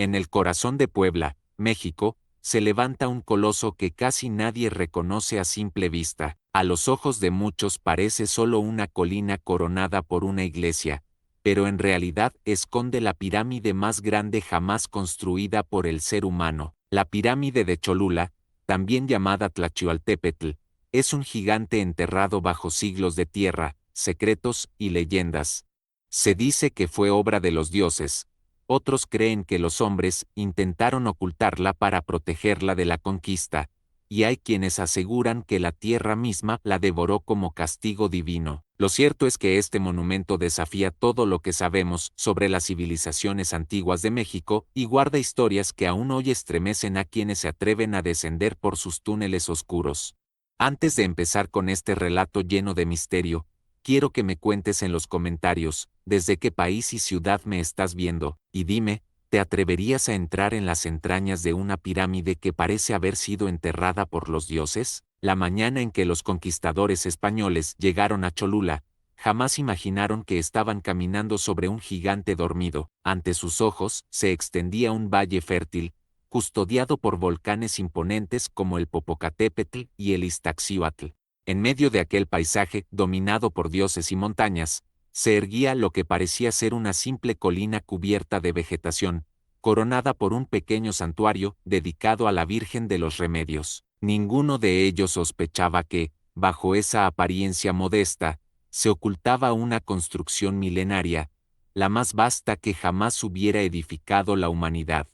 En el corazón de Puebla, México, se levanta un coloso que casi nadie reconoce a simple vista. A los ojos de muchos parece solo una colina coronada por una iglesia, pero en realidad esconde la pirámide más grande jamás construida por el ser humano. La pirámide de Cholula, también llamada Tlachioltépetl, es un gigante enterrado bajo siglos de tierra, secretos y leyendas. Se dice que fue obra de los dioses. Otros creen que los hombres intentaron ocultarla para protegerla de la conquista, y hay quienes aseguran que la tierra misma la devoró como castigo divino. Lo cierto es que este monumento desafía todo lo que sabemos sobre las civilizaciones antiguas de México y guarda historias que aún hoy estremecen a quienes se atreven a descender por sus túneles oscuros. Antes de empezar con este relato lleno de misterio, quiero que me cuentes en los comentarios desde qué país y ciudad me estás viendo, y dime, ¿te atreverías a entrar en las entrañas de una pirámide que parece haber sido enterrada por los dioses? La mañana en que los conquistadores españoles llegaron a Cholula, jamás imaginaron que estaban caminando sobre un gigante dormido. Ante sus ojos se extendía un valle fértil, custodiado por volcanes imponentes como el Popocatépetl y el Iztaccíhuatl. En medio de aquel paisaje, dominado por dioses y montañas, se erguía lo que parecía ser una simple colina cubierta de vegetación, coronada por un pequeño santuario dedicado a la Virgen de los Remedios. Ninguno de ellos sospechaba que, bajo esa apariencia modesta, se ocultaba una construcción milenaria, la más vasta que jamás hubiera edificado la humanidad.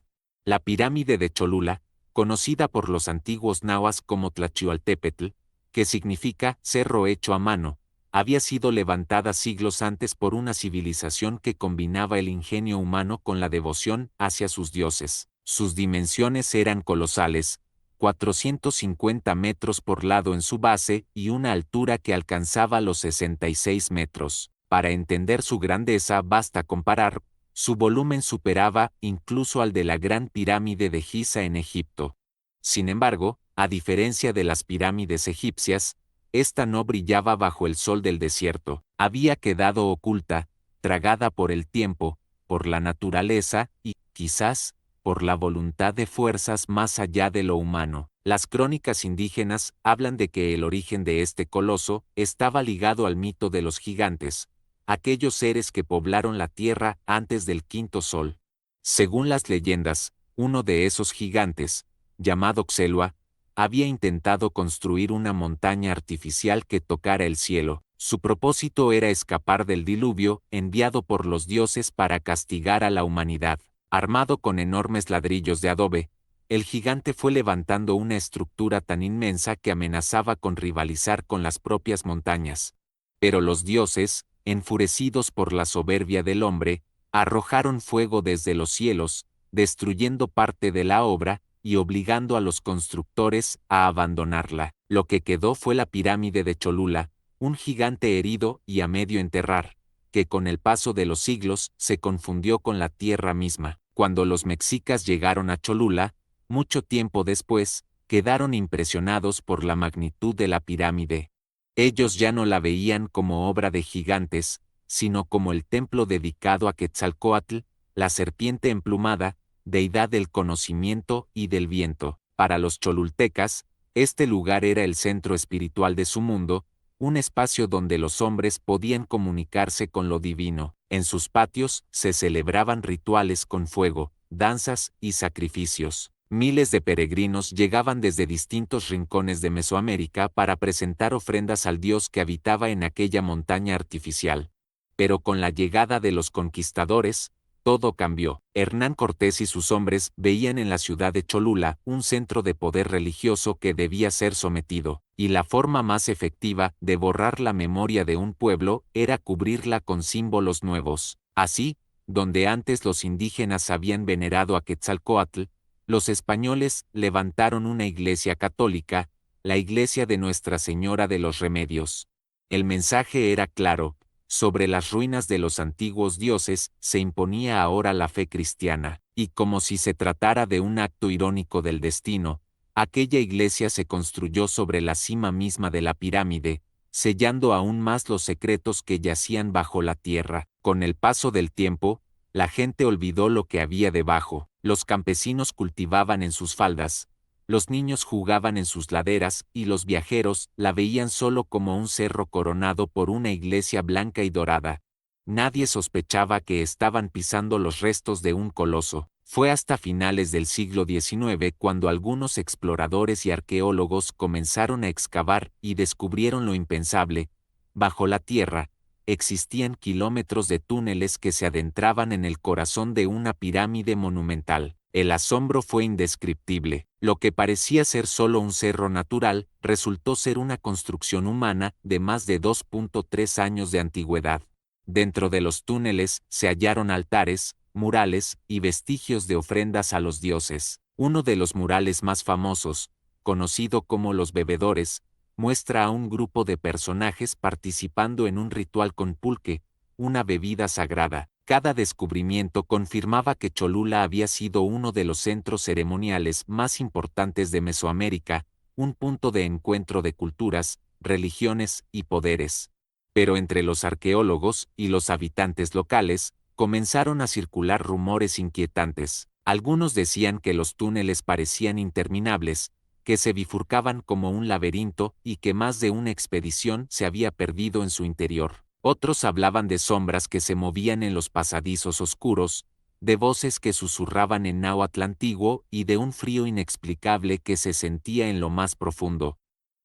La pirámide de Cholula, conocida por los antiguos nahuas como Tlachioltépetl, que significa cerro hecho a mano, había sido levantada siglos antes por una civilización que combinaba el ingenio humano con la devoción hacia sus dioses. Sus dimensiones eran colosales, 450 metros por lado en su base y una altura que alcanzaba los 66 metros. Para entender su grandeza basta comparar, su volumen superaba incluso al de la Gran Pirámide de Giza en Egipto. Sin embargo, a diferencia de las pirámides egipcias, esta no brillaba bajo el sol del desierto, había quedado oculta, tragada por el tiempo, por la naturaleza y, quizás, por la voluntad de fuerzas más allá de lo humano. Las crónicas indígenas hablan de que el origen de este coloso estaba ligado al mito de los gigantes, aquellos seres que poblaron la tierra antes del quinto sol. Según las leyendas, uno de esos gigantes, llamado Xelua, había intentado construir una montaña artificial que tocara el cielo. Su propósito era escapar del diluvio enviado por los dioses para castigar a la humanidad. Armado con enormes ladrillos de adobe, el gigante fue levantando una estructura tan inmensa que amenazaba con rivalizar con las propias montañas. Pero los dioses, enfurecidos por la soberbia del hombre, arrojaron fuego desde los cielos, destruyendo parte de la obra y obligando a los constructores a abandonarla. Lo que quedó fue la pirámide de Cholula, un gigante herido y a medio enterrar, que con el paso de los siglos se confundió con la tierra misma. Cuando los mexicas llegaron a Cholula, mucho tiempo después, quedaron impresionados por la magnitud de la pirámide. Ellos ya no la veían como obra de gigantes, sino como el templo dedicado a Quetzalcóatl, la serpiente emplumada, deidad del conocimiento y del viento. Para los cholultecas, este lugar era el centro espiritual de su mundo, un espacio donde los hombres podían comunicarse con lo divino. En sus patios se celebraban rituales con fuego, danzas y sacrificios. Miles de peregrinos llegaban desde distintos rincones de Mesoamérica para presentar ofrendas al dios que habitaba en aquella montaña artificial. Pero con la llegada de los conquistadores, todo cambió. Hernán Cortés y sus hombres veían en la ciudad de Cholula un centro de poder religioso que debía ser sometido, y la forma más efectiva de borrar la memoria de un pueblo era cubrirla con símbolos nuevos. Así, donde antes los indígenas habían venerado a Quetzalcóatl, los españoles levantaron una iglesia católica, la iglesia de Nuestra Señora de los Remedios. El mensaje era claro: sobre las ruinas de los antiguos dioses se imponía ahora la fe cristiana, y como si se tratara de un acto irónico del destino, aquella iglesia se construyó sobre la cima misma de la pirámide, sellando aún más los secretos que yacían bajo la tierra. Con el paso del tiempo, la gente olvidó lo que había debajo, Los campesinos cultivaban en sus faldas, los niños jugaban en sus laderas y los viajeros la veían solo como un cerro coronado por una iglesia blanca y dorada. Nadie sospechaba que estaban pisando los restos de un coloso. Fue hasta finales del siglo XIX cuando algunos exploradores y arqueólogos comenzaron a excavar y descubrieron lo impensable. Bajo la tierra, existían kilómetros de túneles que se adentraban en el corazón de una pirámide monumental. El asombro fue indescriptible. Lo que parecía ser solo un cerro natural, resultó ser una construcción humana de más de 2.3 años de antigüedad. Dentro de los túneles se hallaron altares, murales y vestigios de ofrendas a los dioses. Uno de los murales más famosos, conocido como los bebedores, muestra a un grupo de personajes participando en un ritual con pulque, una bebida sagrada. Cada descubrimiento confirmaba que Cholula había sido uno de los centros ceremoniales más importantes de Mesoamérica, un punto de encuentro de culturas, religiones y poderes. Pero entre los arqueólogos y los habitantes locales, comenzaron a circular rumores inquietantes. Algunos decían que los túneles parecían interminables, que se bifurcaban como un laberinto y que más de una expedición se había perdido en su interior. Otros hablaban de sombras que se movían en los pasadizos oscuros, de voces que susurraban en náhuatl antiguo y de un frío inexplicable que se sentía en lo más profundo.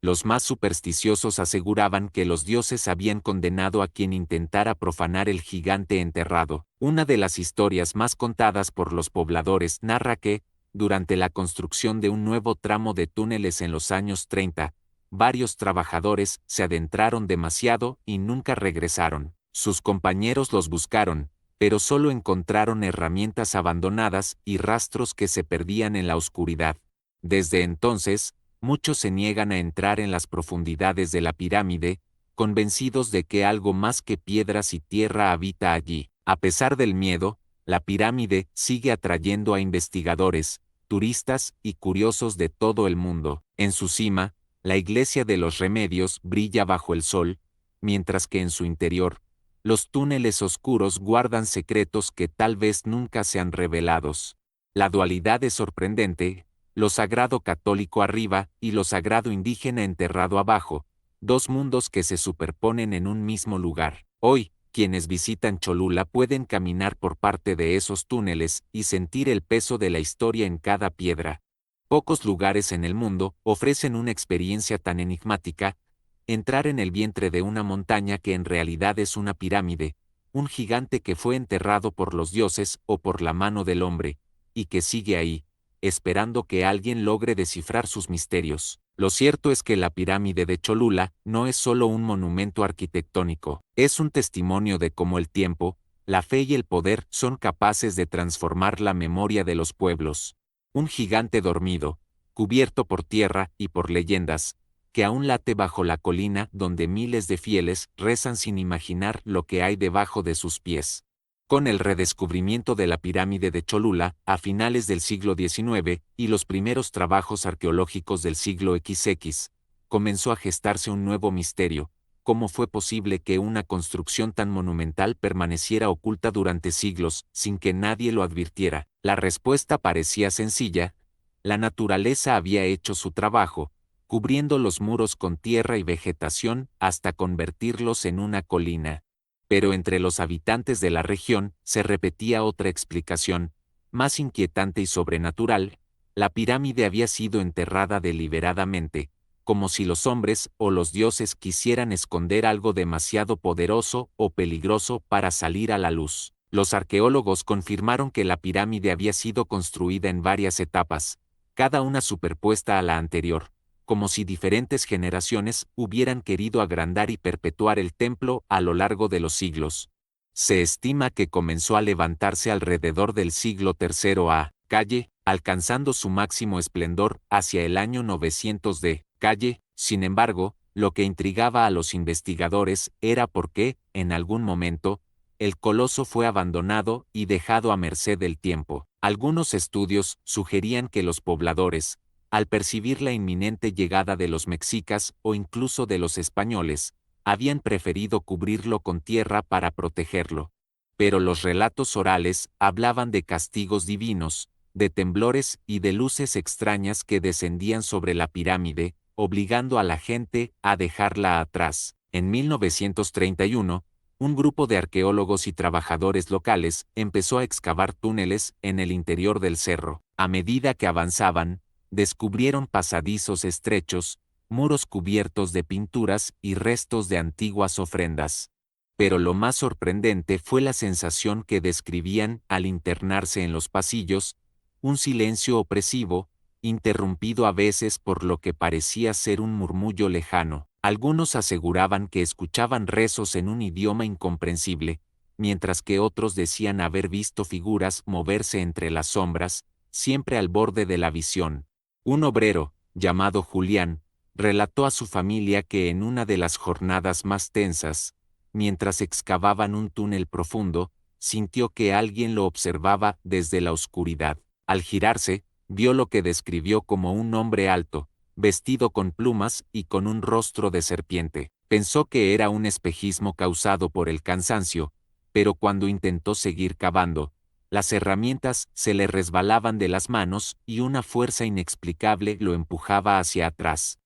Los más supersticiosos aseguraban que los dioses habían condenado a quien intentara profanar el gigante enterrado. Una de las historias más contadas por los pobladores narra que, durante la construcción de un nuevo tramo de túneles en los años 30, varios trabajadores se adentraron demasiado y nunca regresaron. Sus compañeros los buscaron, pero solo encontraron herramientas abandonadas y rastros que se perdían en la oscuridad. Desde entonces, muchos se niegan a entrar en las profundidades de la pirámide, convencidos de que algo más que piedras y tierra habita allí. A pesar del miedo, la pirámide sigue atrayendo a investigadores, turistas y curiosos de todo el mundo. En su cima, la iglesia de los Remedios brilla bajo el sol, mientras que en su interior, los túneles oscuros guardan secretos que tal vez nunca sean revelados. La dualidad es sorprendente, lo sagrado católico arriba y lo sagrado indígena enterrado abajo, dos mundos que se superponen en un mismo lugar. Hoy, quienes visitan Cholula pueden caminar por parte de esos túneles y sentir el peso de la historia en cada piedra. Pocos lugares en el mundo ofrecen una experiencia tan enigmática, entrar en el vientre de una montaña que en realidad es una pirámide, un gigante que fue enterrado por los dioses o por la mano del hombre, y que sigue ahí, esperando que alguien logre descifrar sus misterios. Lo cierto es que la pirámide de Cholula no es solo un monumento arquitectónico, es un testimonio de cómo el tiempo, la fe y el poder son capaces de transformar la memoria de los pueblos. Un gigante dormido, cubierto por tierra y por leyendas, que aún late bajo la colina donde miles de fieles rezan sin imaginar lo que hay debajo de sus pies. Con el redescubrimiento de la pirámide de Cholula, a finales del siglo XIX, y los primeros trabajos arqueológicos del siglo XX, comenzó a gestarse un nuevo misterio: ¿cómo fue posible que una construcción tan monumental permaneciera oculta durante siglos, sin que nadie lo advirtiera? La respuesta parecía sencilla: la naturaleza había hecho su trabajo, cubriendo los muros con tierra y vegetación hasta convertirlos en una colina. Pero entre los habitantes de la región se repetía otra explicación, más inquietante y sobrenatural: la pirámide había sido enterrada deliberadamente, como si los hombres o los dioses quisieran esconder algo demasiado poderoso o peligroso para salir a la luz. Los arqueólogos confirmaron que la pirámide había sido construida en varias etapas, cada una superpuesta a la anterior, como si diferentes generaciones hubieran querido agrandar y perpetuar el templo a lo largo de los siglos. Se estima que comenzó a levantarse alrededor del siglo III a.C., alcanzando su máximo esplendor hacia el año 900 d.C. Sin embargo, lo que intrigaba a los investigadores era por qué, en algún momento, el coloso fue abandonado y dejado a merced del tiempo. Algunos estudios sugerían que los pobladores, al percibir la inminente llegada de los mexicas o incluso de los españoles, habían preferido cubrirlo con tierra para protegerlo. Pero los relatos orales hablaban de castigos divinos, de temblores y de luces extrañas que descendían sobre la pirámide, obligando a la gente a dejarla atrás. En 1931, un grupo de arqueólogos y trabajadores locales empezó a excavar túneles en el interior del cerro. A medida que avanzaban, descubrieron pasadizos estrechos, muros cubiertos de pinturas y restos de antiguas ofrendas. Pero lo más sorprendente fue la sensación que describían al internarse en los pasillos, un silencio opresivo, interrumpido a veces por lo que parecía ser un murmullo lejano. Algunos aseguraban que escuchaban rezos en un idioma incomprensible, mientras que otros decían haber visto figuras moverse entre las sombras, siempre al borde de la visión. Un obrero, llamado Julián, relató a su familia que en una de las jornadas más tensas, mientras excavaban un túnel profundo, sintió que alguien lo observaba desde la oscuridad. Al girarse, vio lo que describió como un hombre alto, vestido con plumas y con un rostro de serpiente. Pensó que era un espejismo causado por el cansancio, pero cuando intentó seguir cavando, las herramientas se le resbalaban de las manos y una fuerza inexplicable lo empujaba hacia atrás.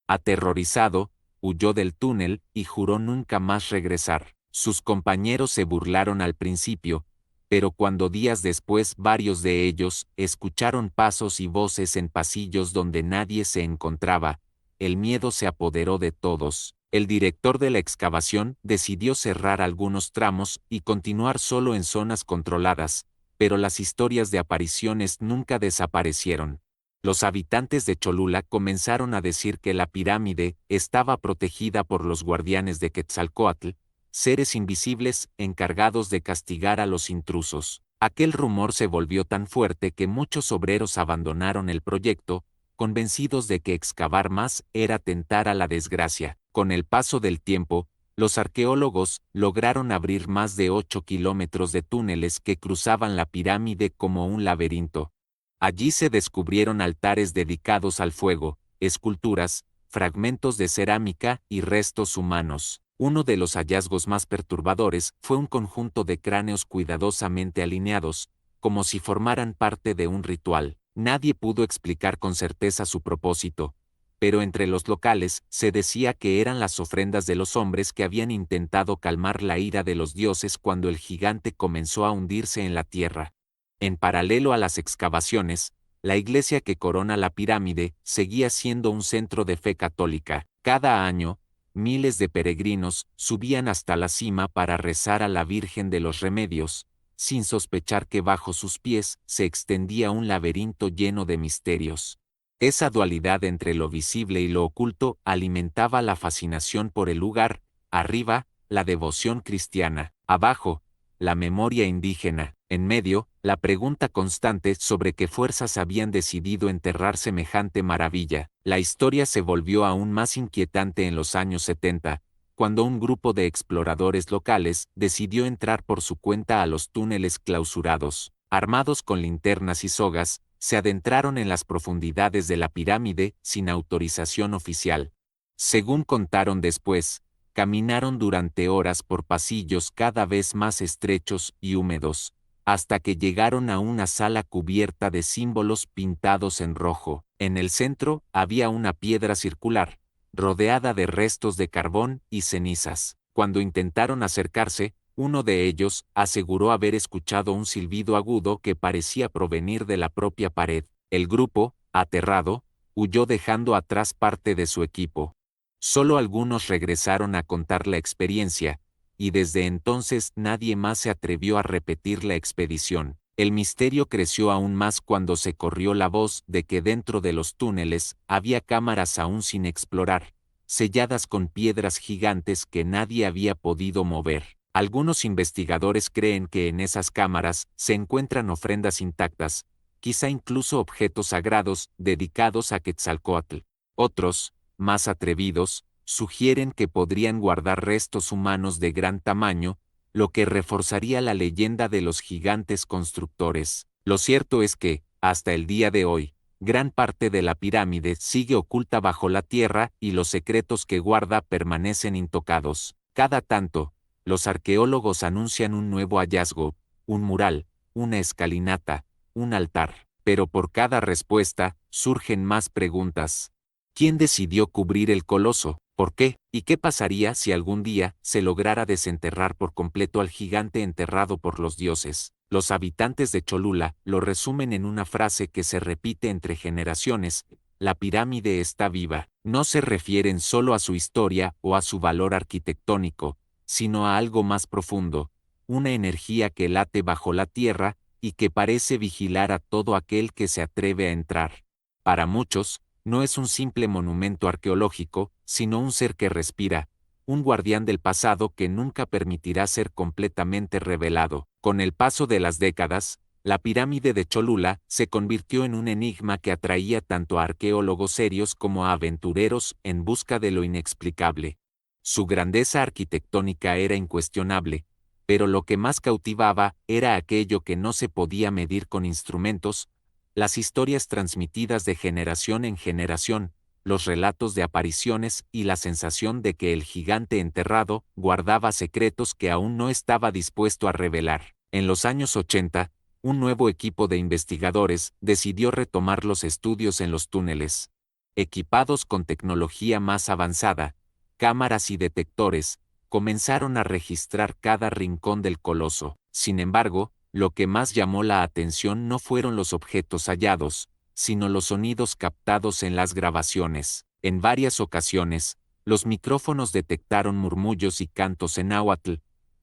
Aterrorizado, huyó del túnel y juró nunca más regresar. Sus compañeros se burlaron al principio, pero cuando días después varios de ellos escucharon pasos y voces en pasillos donde nadie se encontraba, el miedo se apoderó de todos. El director de la excavación decidió cerrar algunos tramos y continuar solo en zonas controladas, pero las historias de apariciones nunca desaparecieron. Los habitantes de Cholula comenzaron a decir que la pirámide estaba protegida por los guardianes de Quetzalcóatl, seres invisibles encargados de castigar a los intrusos. Aquel rumor se volvió tan fuerte que muchos obreros abandonaron el proyecto, convencidos de que excavar más era tentar a la desgracia. Con el paso del tiempo, los arqueólogos lograron abrir más de 8 kilómetros de túneles que cruzaban la pirámide como un laberinto. Allí se descubrieron altares dedicados al fuego, esculturas, fragmentos de cerámica y restos humanos. Uno de los hallazgos más perturbadores fue un conjunto de cráneos cuidadosamente alineados, como si formaran parte de un ritual. Nadie pudo explicar con certeza su propósito, pero entre los locales se decía que eran las ofrendas de los hombres que habían intentado calmar la ira de los dioses cuando el gigante comenzó a hundirse en la tierra. En paralelo a las excavaciones, la iglesia que corona la pirámide seguía siendo un centro de fe católica. Cada año, miles de peregrinos subían hasta la cima para rezar a la Virgen de los Remedios, sin sospechar que bajo sus pies se extendía un laberinto lleno de misterios. Esa dualidad entre lo visible y lo oculto alimentaba la fascinación por el lugar, arriba, la devoción cristiana, abajo, la memoria indígena, en medio, la pregunta constante sobre qué fuerzas habían decidido enterrar semejante maravilla. La historia se volvió aún más inquietante en los años 70, cuando un grupo de exploradores locales decidió entrar por su cuenta a los túneles clausurados. Armados con linternas y sogas, se adentraron en las profundidades de la pirámide sin autorización oficial. Según contaron después, caminaron durante horas por pasillos cada vez más estrechos y húmedos, hasta que llegaron a una sala cubierta de símbolos pintados en rojo. En el centro había una piedra circular, rodeada de restos de carbón y cenizas. Cuando intentaron acercarse, uno de ellos aseguró haber escuchado un silbido agudo que parecía provenir de la propia pared. El grupo, aterrado, huyó dejando atrás parte de su equipo. Solo algunos regresaron a contar la experiencia, y desde entonces nadie más se atrevió a repetir la expedición. El misterio creció aún más cuando se corrió la voz de que dentro de los túneles había cámaras aún sin explorar, selladas con piedras gigantes que nadie había podido mover. Algunos investigadores creen que en esas cámaras se encuentran ofrendas intactas, quizá incluso objetos sagrados dedicados a Quetzalcóatl. Otros, más atrevidos, sugieren que podrían guardar restos humanos de gran tamaño, lo que reforzaría la leyenda de los gigantes constructores. Lo cierto es que, hasta el día de hoy, gran parte de la pirámide sigue oculta bajo la tierra y los secretos que guarda permanecen intocados. Cada tanto, los arqueólogos anuncian un nuevo hallazgo, un mural, una escalinata, un altar. Pero por cada respuesta, surgen más preguntas. ¿Quién decidió cubrir el coloso? ¿Por qué? ¿Y qué pasaría si algún día se lograra desenterrar por completo al gigante enterrado por los dioses? Los habitantes de Cholula lo resumen en una frase que se repite entre generaciones: la pirámide está viva. No se refieren solo a su historia o a su valor arquitectónico, sino a algo más profundo, una energía que late bajo la tierra y que parece vigilar a todo aquel que se atreve a entrar. Para muchos, no es un simple monumento arqueológico, sino un ser que respira, un guardián del pasado que nunca permitirá ser completamente revelado. Con el paso de las décadas, la pirámide de Cholula se convirtió en un enigma que atraía tanto a arqueólogos serios como a aventureros en busca de lo inexplicable. Su grandeza arquitectónica era incuestionable, pero lo que más cautivaba era aquello que no se podía medir con instrumentos: las historias transmitidas de generación en generación, los relatos de apariciones y la sensación de que el gigante enterrado guardaba secretos que aún no estaba dispuesto a revelar. En los años 80, un nuevo equipo de investigadores decidió retomar los estudios en los túneles. Equipados con tecnología más avanzada, cámaras y detectores, comenzaron a registrar cada rincón del coloso. Sin embargo, lo que más llamó la atención no fueron los objetos hallados, sino los sonidos captados en las grabaciones. En varias ocasiones, los micrófonos detectaron murmullos y cantos en náhuatl,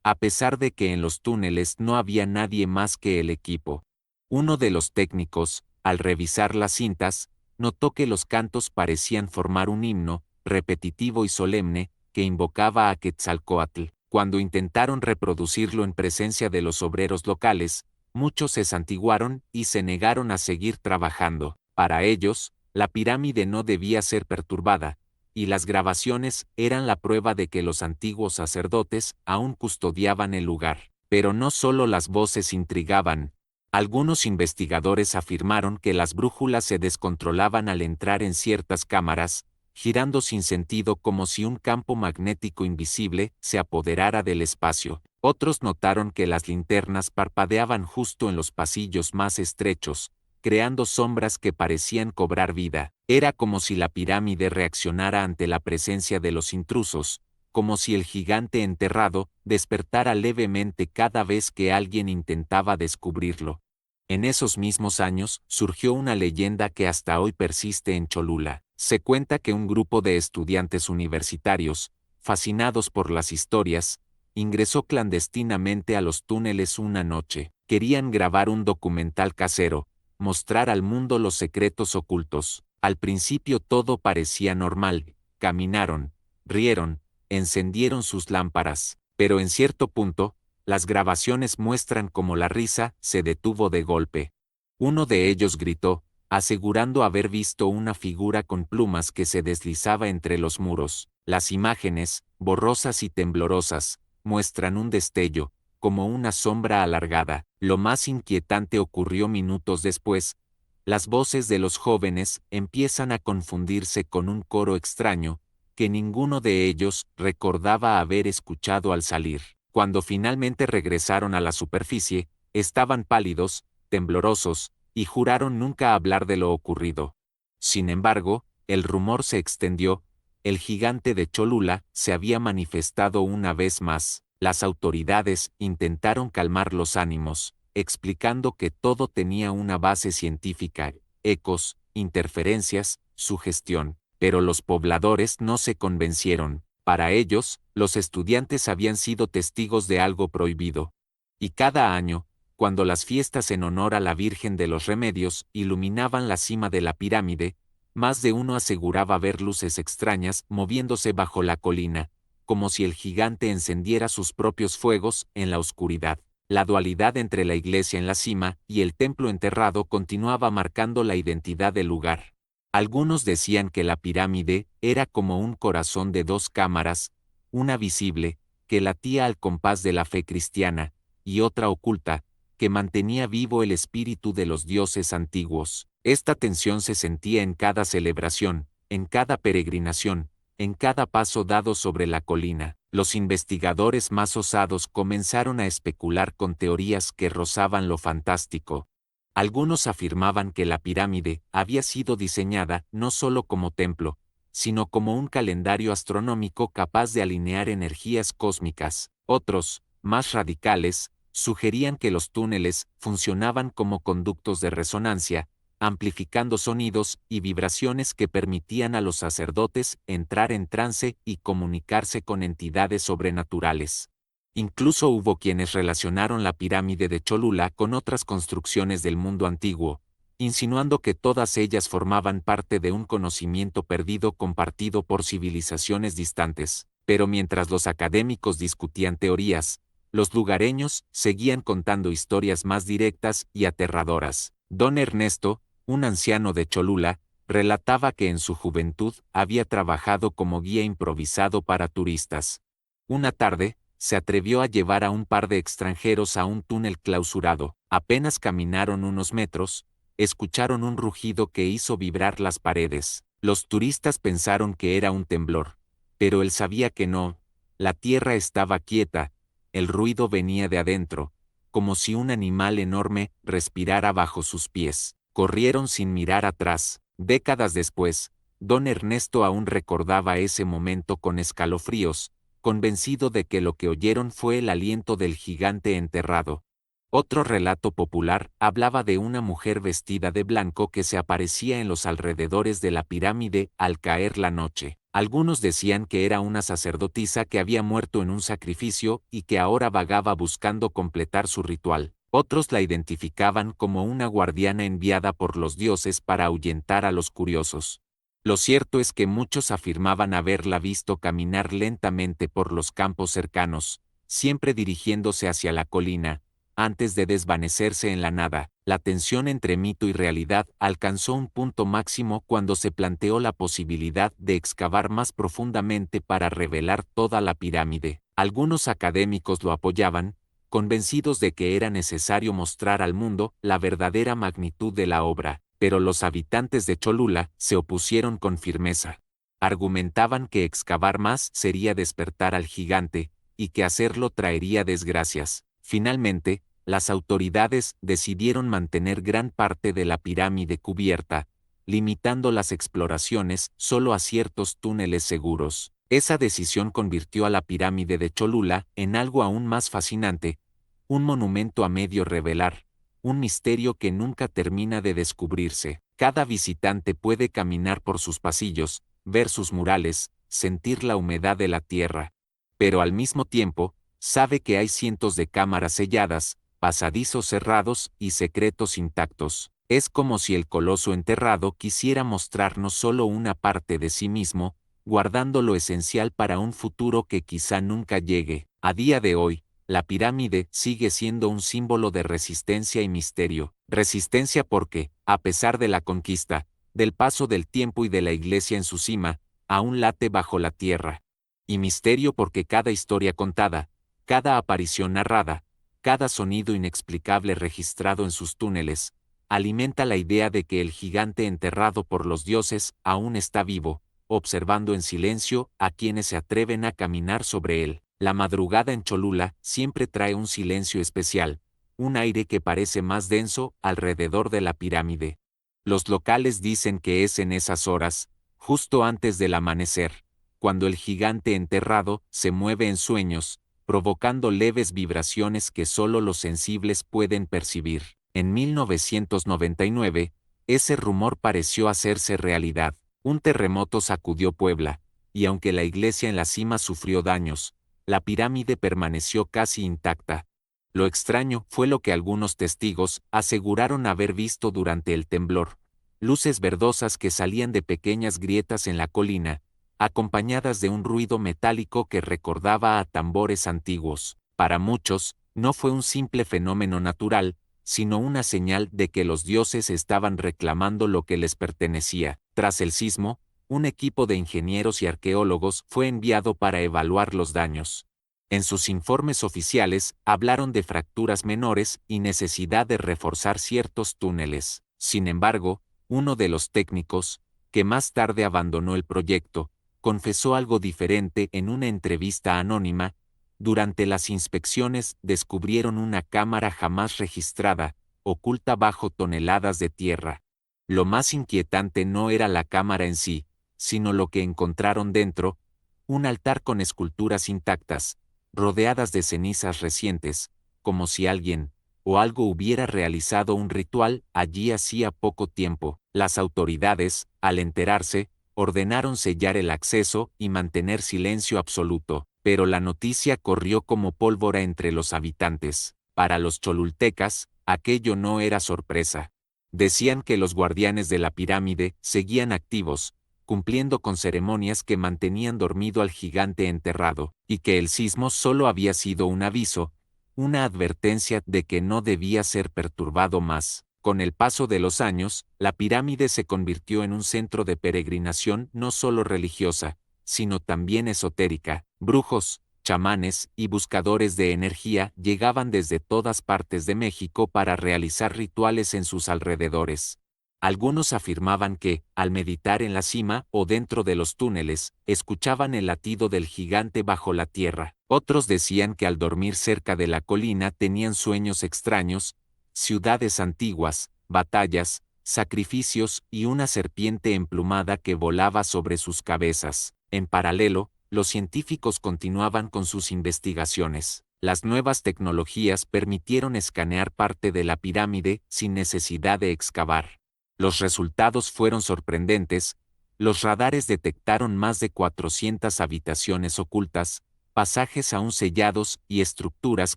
a pesar de que en los túneles no había nadie más que el equipo. Uno de los técnicos, al revisar las cintas, notó que los cantos parecían formar un himno, repetitivo y solemne, que invocaba a Quetzalcóatl. Cuando intentaron reproducirlo en presencia de los obreros locales, muchos se santiguaron y se negaron a seguir trabajando. Para ellos, la pirámide no debía ser perturbada, y las grabaciones eran la prueba de que los antiguos sacerdotes aún custodiaban el lugar. Pero no solo las voces intrigaban. Algunos investigadores afirmaron que las brújulas se descontrolaban al entrar en ciertas cámaras, girando sin sentido como si un campo magnético invisible se apoderara del espacio. Otros notaron que las linternas parpadeaban justo en los pasillos más estrechos, creando sombras que parecían cobrar vida. Era como si la pirámide reaccionara ante la presencia de los intrusos, como si el gigante enterrado despertara levemente cada vez que alguien intentaba descubrirlo. En esos mismos años surgió una leyenda que hasta hoy persiste en Cholula. Se cuenta que un grupo de estudiantes universitarios, fascinados por las historias, ingresó clandestinamente a los túneles una noche. Querían grabar un documental casero, mostrar al mundo los secretos ocultos. Al principio todo parecía normal: caminaron, rieron, encendieron sus lámparas, pero en cierto punto, las grabaciones muestran cómo la risa se detuvo de golpe. Uno de ellos gritó, asegurando haber visto una figura con plumas que se deslizaba entre los muros. Las imágenes, borrosas y temblorosas, muestran un destello, como una sombra alargada. Lo más inquietante ocurrió minutos después. Las voces de los jóvenes empiezan a confundirse con un coro extraño, que ninguno de ellos recordaba haber escuchado al salir. Cuando finalmente regresaron a la superficie, estaban pálidos, temblorosos, y juraron nunca hablar de lo ocurrido. Sin embargo, el rumor se extendió: el gigante de Cholula se había manifestado una vez más. Las autoridades intentaron calmar los ánimos, explicando que todo tenía una base científica: ecos, interferencias, sugestión. Pero los pobladores no se convencieron. Para ellos, los estudiantes habían sido testigos de algo prohibido. Y cada año, cuando las fiestas en honor a la Virgen de los Remedios iluminaban la cima de la pirámide, más de uno aseguraba ver luces extrañas moviéndose bajo la colina, como si el gigante encendiera sus propios fuegos en la oscuridad. La dualidad entre la iglesia en la cima y el templo enterrado continuaba marcando la identidad del lugar. Algunos decían que la pirámide era como un corazón de dos cámaras, una visible, que latía al compás de la fe cristiana, y otra oculta, que mantenía vivo el espíritu de los dioses antiguos. Esta tensión se sentía en cada celebración, en cada peregrinación, en cada paso dado sobre la colina. Los investigadores más osados comenzaron a especular con teorías que rozaban lo fantástico. Algunos afirmaban que la pirámide había sido diseñada no solo como templo, sino como un calendario astronómico capaz de alinear energías cósmicas. Otros, más radicales, sugerían que los túneles funcionaban como conductos de resonancia, amplificando sonidos y vibraciones que permitían a los sacerdotes entrar en trance y comunicarse con entidades sobrenaturales. Incluso hubo quienes relacionaron la pirámide de Cholula con otras construcciones del mundo antiguo, insinuando que todas ellas formaban parte de un conocimiento perdido compartido por civilizaciones distantes. Pero mientras los académicos discutían teorías, los lugareños seguían contando historias más directas y aterradoras. Don Ernesto, un anciano de Cholula, relataba que en su juventud había trabajado como guía improvisado para turistas. Una tarde, se atrevió a llevar a un par de extranjeros a un túnel clausurado. Apenas caminaron unos metros, escucharon un rugido que hizo vibrar las paredes. Los turistas pensaron que era un temblor, pero él sabía que no. La tierra estaba quieta, el ruido venía de adentro, como si un animal enorme respirara bajo sus pies. Corrieron sin mirar atrás. Décadas después, don Ernesto aún recordaba ese momento con escalofríos, convencido de que lo que oyeron fue el aliento del gigante enterrado. Otro relato popular hablaba de una mujer vestida de blanco que se aparecía en los alrededores de la pirámide al caer la noche. Algunos decían que era una sacerdotisa que había muerto en un sacrificio y que ahora vagaba buscando completar su ritual. Otros la identificaban como una guardiana enviada por los dioses para ahuyentar a los curiosos. Lo cierto es que muchos afirmaban haberla visto caminar lentamente por los campos cercanos, siempre dirigiéndose hacia la colina, antes de desvanecerse en la nada. La tensión entre mito y realidad alcanzó un punto máximo cuando se planteó la posibilidad de excavar más profundamente para revelar toda la pirámide. Algunos académicos lo apoyaban, convencidos de que era necesario mostrar al mundo la verdadera magnitud de la obra, pero los habitantes de Cholula se opusieron con firmeza. Argumentaban que excavar más sería despertar al gigante, y que hacerlo traería desgracias. Finalmente, las autoridades decidieron mantener gran parte de la pirámide cubierta, limitando las exploraciones solo a ciertos túneles seguros. Esa decisión convirtió a la pirámide de Cholula en algo aún más fascinante, un monumento a medio revelar, un misterio que nunca termina de descubrirse. Cada visitante puede caminar por sus pasillos, ver sus murales, sentir la humedad de la tierra, pero al mismo tiempo, sabe que hay cientos de cámaras selladas, pasadizos cerrados y secretos intactos. Es como si el coloso enterrado quisiera mostrarnos solo una parte de sí mismo, guardando lo esencial para un futuro que quizá nunca llegue. A día de hoy, la pirámide sigue siendo un símbolo de resistencia y misterio. Resistencia porque, a pesar de la conquista, del paso del tiempo y de la iglesia en su cima, aún late bajo la tierra. Y misterio porque cada historia contada, cada aparición narrada, cada sonido inexplicable registrado en sus túneles, alimenta la idea de que el gigante enterrado por los dioses aún está vivo, observando en silencio a quienes se atreven a caminar sobre él. La madrugada en Cholula siempre trae un silencio especial, un aire que parece más denso alrededor de la pirámide. Los locales dicen que es en esas horas, justo antes del amanecer, cuando el gigante enterrado se mueve en sueños, provocando leves vibraciones que solo los sensibles pueden percibir. En 1999, ese rumor pareció hacerse realidad. Un terremoto sacudió Puebla, y aunque la iglesia en la cima sufrió daños, la pirámide permaneció casi intacta. Lo extraño fue lo que algunos testigos aseguraron haber visto durante el temblor: luces verdosas que salían de pequeñas grietas en la colina, acompañadas de un ruido metálico que recordaba a tambores antiguos. Para muchos, no fue un simple fenómeno natural, sino una señal de que los dioses estaban reclamando lo que les pertenecía. Tras el sismo, un equipo de ingenieros y arqueólogos fue enviado para evaluar los daños. En sus informes oficiales, hablaron de fracturas menores y necesidad de reforzar ciertos túneles. Sin embargo, uno de los técnicos, que más tarde abandonó el proyecto, confesó algo diferente en una entrevista anónima. Durante las inspecciones descubrieron una cámara jamás registrada, oculta bajo toneladas de tierra. Lo más inquietante no era la cámara en sí, sino lo que encontraron dentro: un altar con esculturas intactas, rodeadas de cenizas recientes, como si alguien o algo hubiera realizado un ritual allí hacía poco tiempo. Las autoridades, al enterarse, ordenaron sellar el acceso y mantener silencio absoluto, pero la noticia corrió como pólvora entre los habitantes. Para los cholultecas, aquello no era sorpresa. Decían que los guardianes de la pirámide seguían activos, cumpliendo con ceremonias que mantenían dormido al gigante enterrado, y que el sismo solo había sido un aviso, una advertencia de que no debía ser perturbado más. Con el paso de los años, la pirámide se convirtió en un centro de peregrinación no solo religiosa, sino también esotérica. Brujos, chamanes y buscadores de energía llegaban desde todas partes de México para realizar rituales en sus alrededores. Algunos afirmaban que, al meditar en la cima o dentro de los túneles, escuchaban el latido del gigante bajo la tierra. Otros decían que al dormir cerca de la colina tenían sueños extraños, ciudades antiguas, batallas, sacrificios y una serpiente emplumada que volaba sobre sus cabezas. En paralelo, los científicos continuaban con sus investigaciones. Las nuevas tecnologías permitieron escanear parte de la pirámide sin necesidad de excavar. Los resultados fueron sorprendentes. Los radares detectaron más de 400 habitaciones ocultas, pasajes aún sellados y estructuras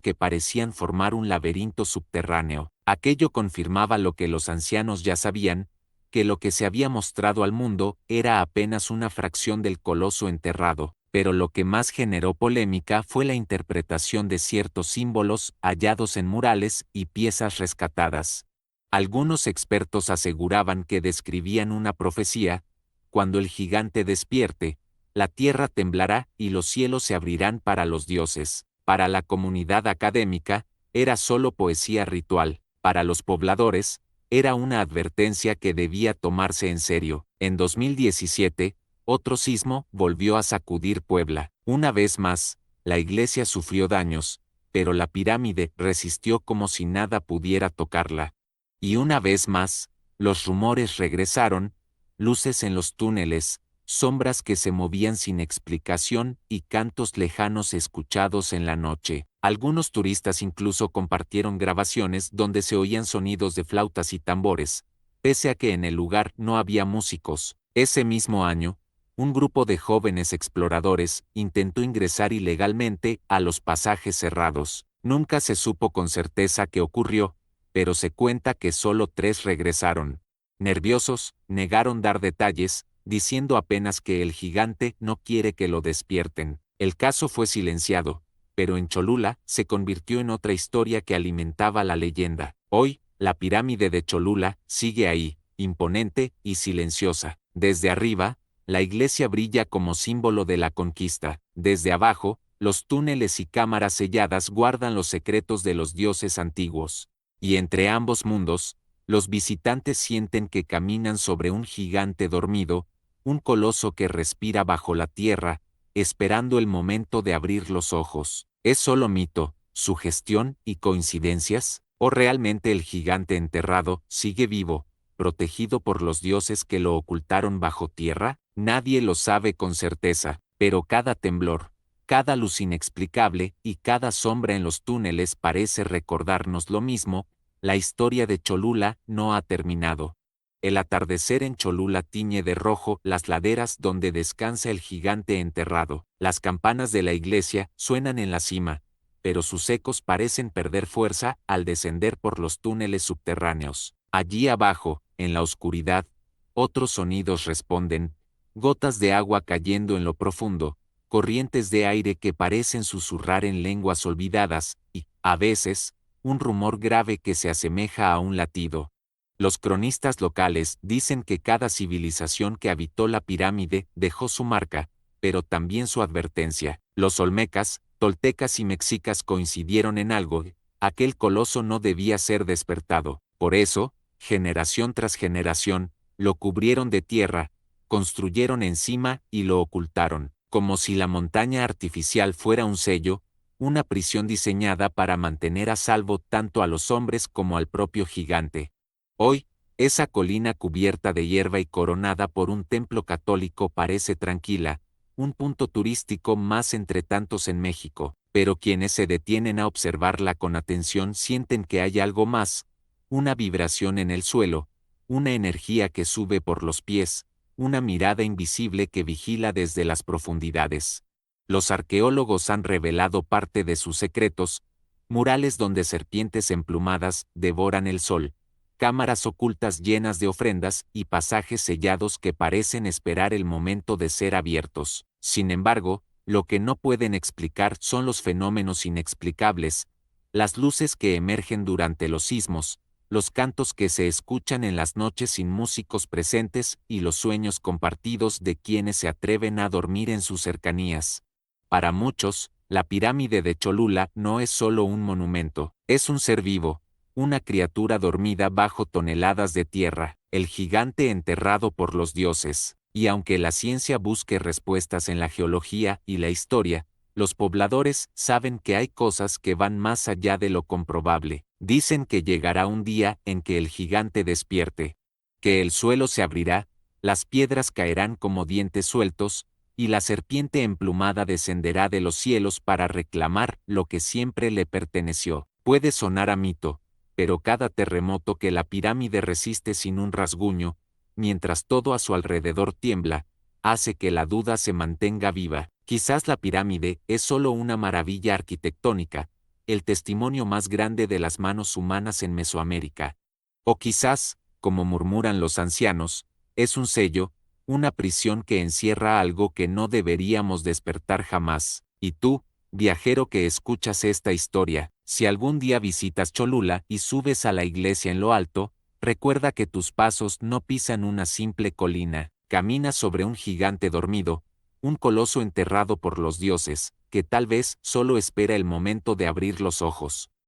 que parecían formar un laberinto subterráneo. Aquello confirmaba lo que los ancianos ya sabían, que lo que se había mostrado al mundo era apenas una fracción del coloso enterrado, pero lo que más generó polémica fue la interpretación de ciertos símbolos hallados en murales y piezas rescatadas. Algunos expertos aseguraban que describían una profecía: cuando el gigante despierte, la tierra temblará y los cielos se abrirán para los dioses. Para la comunidad académica, era solo poesía ritual. Para los pobladores, era una advertencia que debía tomarse en serio. En 2017, otro sismo volvió a sacudir Puebla. Una vez más, la iglesia sufrió daños, pero la pirámide resistió como si nada pudiera tocarla. Y una vez más, los rumores regresaron: luces en los túneles, sombras que se movían sin explicación y cantos lejanos escuchados en la noche. Algunos turistas incluso compartieron grabaciones donde se oían sonidos de flautas y tambores, pese a que en el lugar no había músicos. Ese mismo año, un grupo de jóvenes exploradores intentó ingresar ilegalmente a los pasajes cerrados. Nunca se supo con certeza qué ocurrió, pero se cuenta que solo 3 regresaron. Nerviosos, negaron dar detalles, diciendo apenas que el gigante no quiere que lo despierten. El caso fue silenciado, pero en Cholula se convirtió en otra historia que alimentaba la leyenda. Hoy, la pirámide de Cholula sigue ahí, imponente y silenciosa. Desde arriba, la iglesia brilla como símbolo de la conquista. Desde abajo, los túneles y cámaras selladas guardan los secretos de los dioses antiguos. Y entre ambos mundos, los visitantes sienten que caminan sobre un gigante dormido, un coloso que respira bajo la tierra, esperando el momento de abrir los ojos. ¿Es solo mito, sugestión y coincidencias? ¿O realmente el gigante enterrado sigue vivo, protegido por los dioses que lo ocultaron bajo tierra? Nadie lo sabe con certeza, pero cada temblor, cada luz inexplicable y cada sombra en los túneles parece recordarnos lo mismo: la historia de Cholula no ha terminado. El atardecer en Cholula tiñe de rojo las laderas donde descansa el gigante enterrado. Las campanas de la iglesia suenan en la cima, pero sus ecos parecen perder fuerza al descender por los túneles subterráneos. Allí abajo, en la oscuridad, otros sonidos responden: gotas de agua cayendo en lo profundo, corrientes de aire que parecen susurrar en lenguas olvidadas, y, a veces, un rumor grave que se asemeja a un latido. Los cronistas locales dicen que cada civilización que habitó la pirámide dejó su marca, pero también su advertencia. Los olmecas, toltecas y mexicas coincidieron en algo: aquel coloso no debía ser despertado. Por eso, generación tras generación, lo cubrieron de tierra, construyeron encima y lo ocultaron. Como si la montaña artificial fuera un sello, una prisión diseñada para mantener a salvo tanto a los hombres como al propio gigante. Hoy, esa colina cubierta de hierba y coronada por un templo católico parece tranquila, un punto turístico más entre tantos en México, pero quienes se detienen a observarla con atención sienten que hay algo más, una vibración en el suelo, una energía que sube por los pies, una mirada invisible que vigila desde las profundidades. Los arqueólogos han revelado parte de sus secretos, murales donde serpientes emplumadas devoran el sol, cámaras ocultas llenas de ofrendas y pasajes sellados que parecen esperar el momento de ser abiertos. Sin embargo, lo que no pueden explicar son los fenómenos inexplicables, las luces que emergen durante los sismos, los cantos que se escuchan en las noches sin músicos presentes y los sueños compartidos de quienes se atreven a dormir en sus cercanías. Para muchos, la pirámide de Cholula no es solo un monumento, es un ser vivo, una criatura dormida bajo toneladas de tierra, el gigante enterrado por los dioses. Y aunque la ciencia busque respuestas en la geología y la historia, los pobladores saben que hay cosas que van más allá de lo comprobable. Dicen que llegará un día en que el gigante despierte, que el suelo se abrirá, las piedras caerán como dientes sueltos, y la serpiente emplumada descenderá de los cielos para reclamar lo que siempre le perteneció. Puede sonar a mito, pero cada terremoto que la pirámide resiste sin un rasguño, mientras todo a su alrededor tiembla, hace que la duda se mantenga viva. Quizás la pirámide es solo una maravilla arquitectónica, el testimonio más grande de las manos humanas en Mesoamérica. O quizás, como murmuran los ancianos, es un sello, una prisión que encierra algo que no deberíamos despertar jamás. Y tú, viajero que escuchas esta historia, si algún día visitas Cholula y subes a la iglesia en lo alto, recuerda que tus pasos no pisan una simple colina, caminas sobre un gigante dormido, un coloso enterrado por los dioses, que tal vez solo espera el momento de abrir los ojos.